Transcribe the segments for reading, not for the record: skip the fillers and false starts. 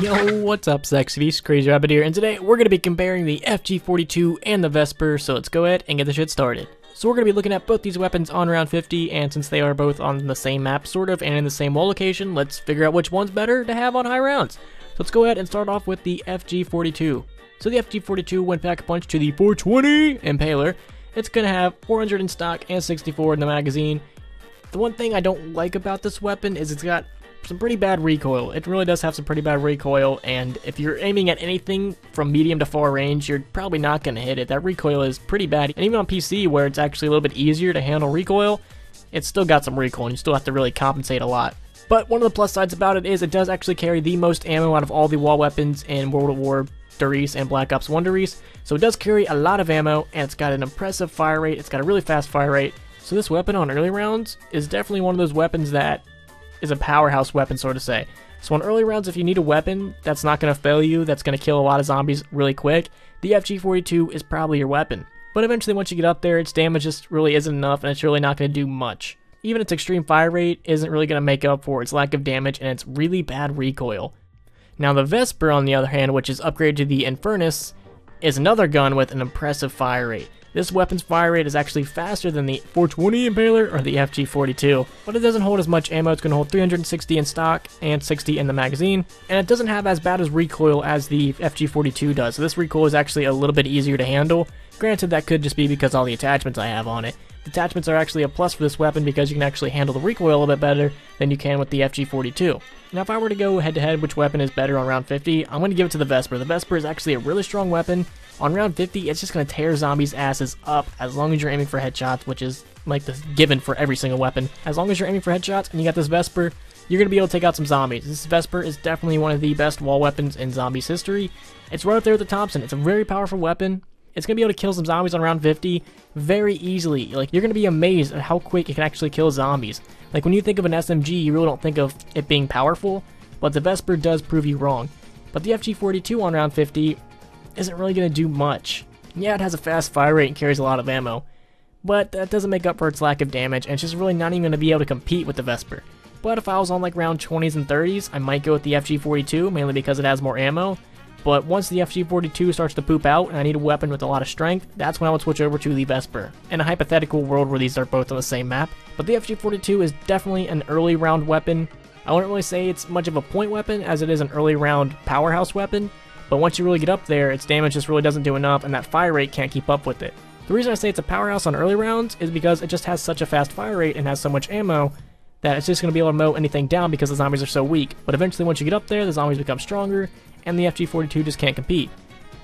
Yo, what's up, Sexies? Crazy Rabbit here, and today we're going to be comparing the FG42 and the Vesper, so let's go ahead and get the shit started. So we're going to be looking at both these weapons on round 50, and since they are both on the same map, sort of, and in the same wall location, let's figure out which one's better to have on high rounds. So let's go ahead and start off with the FG42. So the FG42 went back a punch to the 420 Impaler. It's going to have 400 in stock and 64 in the magazine. The one thing I don't like about this weapon is it's got some pretty bad recoil. It really does have some pretty bad recoil, and if you're aiming at anything from medium to far range, you're probably not going to hit it. That recoil is pretty bad, and even on PC where it's actually a little bit easier to handle recoil, it's still got some recoil and you still have to really compensate a lot. But one of the plus sides about it is it does actually carry the most ammo out of all the wall weapons in World at War Darius and Black Ops 1 Darius, so it does carry a lot of ammo, and it's got an impressive fire rate. It's got a really fast fire rate, so this weapon on early rounds is definitely one of those weapons that is a powerhouse weapon, so to say. So on early rounds, if you need a weapon that's not going to fail you, that's going to kill a lot of zombies really quick, the FG42 is probably your weapon. But eventually once you get up there, its damage just really isn't enough, and it's really not going to do much. Even its extreme fire rate isn't really going to make up for its lack of damage and its really bad recoil. Now the Vesper, on the other hand, which is upgraded to the Infernus, is another gun with an impressive fire rate. This weapon's fire rate is actually faster than the 420 Impaler or the FG42, but it doesn't hold as much ammo. It's going to hold 360 in stock and 60 in the magazine, and it doesn't have as bad as recoil as the FG42 does, so this recoil is actually a little bit easier to handle. Granted, that could just be because all the attachments I have on it. The attachments are actually a plus for this weapon because you can actually handle the recoil a little bit better than you can with the FG42. Now if I were to go head to head which weapon is better on round 50, I'm going to give it to the Vesper. The Vesper is actually a really strong weapon. On round 50, it's just going to tear zombies' asses up as long as you're aiming for headshots, which is like the given for every single weapon. As long as you're aiming for headshots and you got this Vesper, you're going to be able to take out some zombies. This Vesper is definitely one of the best wall weapons in zombies history. It's right up there with the Thompson. It's a very powerful weapon. It's going to be able to kill some zombies on round 50 very easily. Like, you're going to be amazed at how quick it can actually kill zombies. Like, when you think of an SMG, you really don't think of it being powerful, but the Vesper does prove you wrong. But the FG42 on round 50 isn't really going to do much. Yeah, it has a fast fire rate and carries a lot of ammo, but that doesn't make up for its lack of damage, and it's just really not even going to be able to compete with the Vesper. But if I was on like round 20s and 30s, I might go with the FG42, mainly because it has more ammo. But once the FG42 starts to poop out and I need a weapon with a lot of strength, that's when I would switch over to the Vesper, in a hypothetical world where these are both on the same map. But the FG42 is definitely an early round weapon. I wouldn't really say it's much of a point weapon as it is an early round powerhouse weapon, but once you really get up there, its damage just really doesn't do enough and that fire rate can't keep up with it. The reason I say it's a powerhouse on early rounds is because it just has such a fast fire rate and has so much ammo that it's just going to be able to mow anything down because the zombies are so weak. But eventually once you get up there, the zombies become stronger, and the FG42 just can't compete.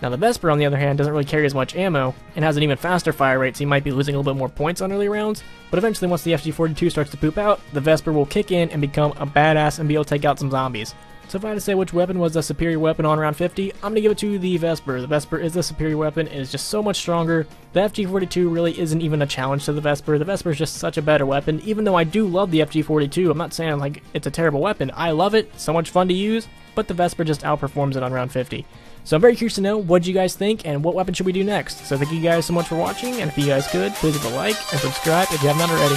Now the Vesper, on the other hand, doesn't really carry as much ammo, and has an even faster fire rate, so you might be losing a little bit more points on early rounds, but eventually once the FG42 starts to poop out, the Vesper will kick in and become a badass and be able to take out some zombies. So if I had to say which weapon was the superior weapon on round 50, I'm going to give it to the Vesper. The Vesper is the superior weapon, it is just so much stronger. The FG42 really isn't even a challenge to the Vesper. The Vesper is just such a better weapon, even though I do love the FG42. I'm not saying like it's a terrible weapon. I love it, so much fun to use, but the Vesper just outperforms it on round 50. So I'm very curious to know what you guys think and what weapon should we do next. So thank you guys so much for watching, and if you guys could, please leave a like and subscribe if you have not already.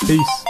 Peace.